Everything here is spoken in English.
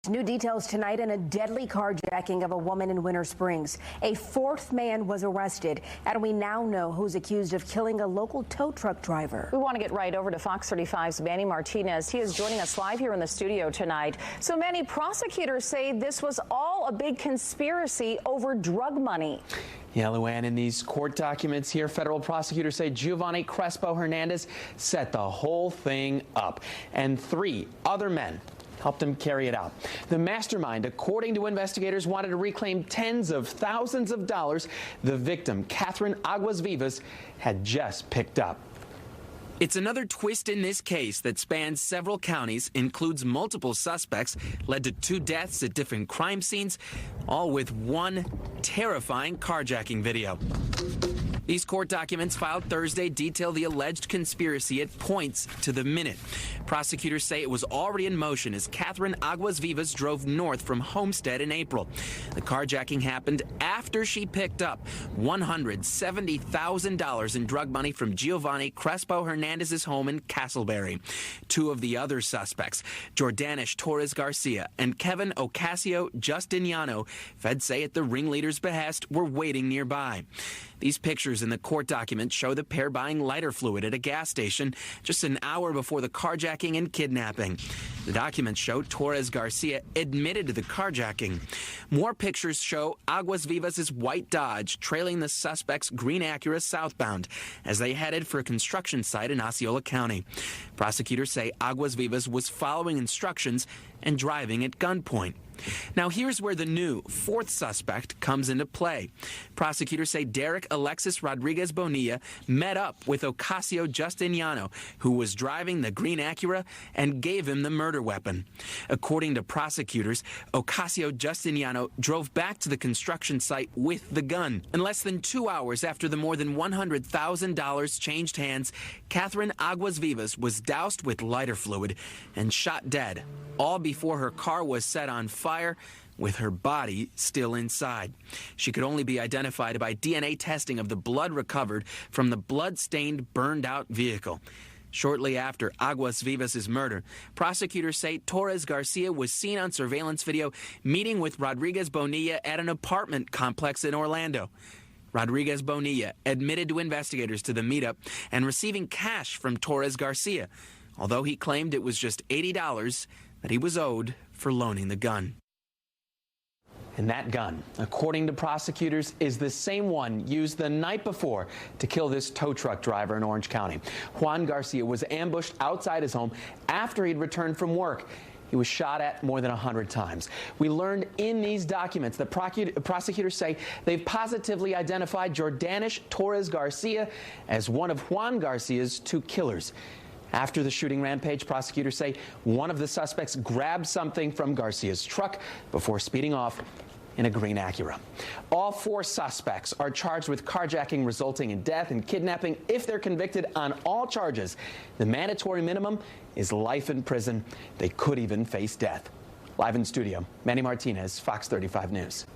New details tonight in a deadly carjacking of a woman in Winter Springs. A fourth man was arrested, and we now know who's accused of killing a local tow truck driver. We want to get right over to Fox 35's Manny Martinez. He is joining us live here in the studio tonight. So Manny, prosecutors say this was all a big conspiracy over drug money. Yeah, Luann, in these court documents here, federal prosecutors say Giovanni Crespo Hernandez set the whole thing up, and 3 other men helped him carry it out. The mastermind, according to investigators, wanted to reclaim tens of thousands of dollars the victim, Catherine Aguas Vivas, had just picked up. It's another twist in this case that spans several counties, includes multiple suspects, led to 2 deaths at different crime scenes, all with one terrifying carjacking video. These court documents filed Thursday detail the alleged conspiracy at points to the minute. Prosecutors say it was already in motion as Catherine Aguas Vivas drove north from Homestead in April. The carjacking happened after she picked up $170,000 in drug money from Giovanni Crespo Hernandez's home in Castleberry. 2 of the other suspects, Jordanish Torres Garcia and Kevin Ocasio Justiniano, feds say at the ringleader's behest, were waiting nearby. These pictures in the court documents show the pair buying lighter fluid at a gas station just an hour before the carjacking and kidnapping. The documents show Torres Garcia admitted to the carjacking. More pictures show Aguas Vivas' white Dodge trailing the suspect's green Acura southbound as they headed for a construction site in Osceola County. Prosecutors say Aguas Vivas was following instructions and driving at gunpoint. Now here's where the new 4th suspect comes into play. Prosecutors say Derek Alexis Rodriguez Bonilla met up with Ocasio Justiniano, who was driving the green Acura, and gave him the murder weapon. According to prosecutors, Ocasio Justiniano drove back to the construction site with the gun. And less than 2 hours after the more than $100,000 changed hands, Catherine Aguas Vivas was doused with lighter fluid and shot dead, all before her car was set on fire, with her body still inside. She could only be identified by DNA testing of the blood recovered from the blood-stained, burned-out vehicle. Shortly after Aguas Vivas' murder, prosecutors say Torres Garcia was seen on surveillance video meeting with Rodriguez Bonilla at an apartment complex in Orlando. Rodriguez Bonilla admitted to investigators to the meetup and receiving cash from Torres Garcia, although he claimed it was just $80 that he was owed for loaning the gun. And that gun, according to prosecutors, is the same one used the night before to kill this tow truck driver in Orange County. Juan Garcia was ambushed outside his home after he'd returned from work. He was shot at more than 100 times. We learned in these documents that prosecutors say they've positively identified Jordanish Torres Garcia as one of Juan Garcia's 2 killers. After the shooting rampage, prosecutors say one of the suspects grabbed something from Garcia's truck before speeding off in a green Acura. All 4 suspects are charged with carjacking resulting in death and kidnapping. If they're convicted on all charges, the mandatory minimum is life in prison. They could even face death. Live in studio, Manny Martinez, Fox 35 News.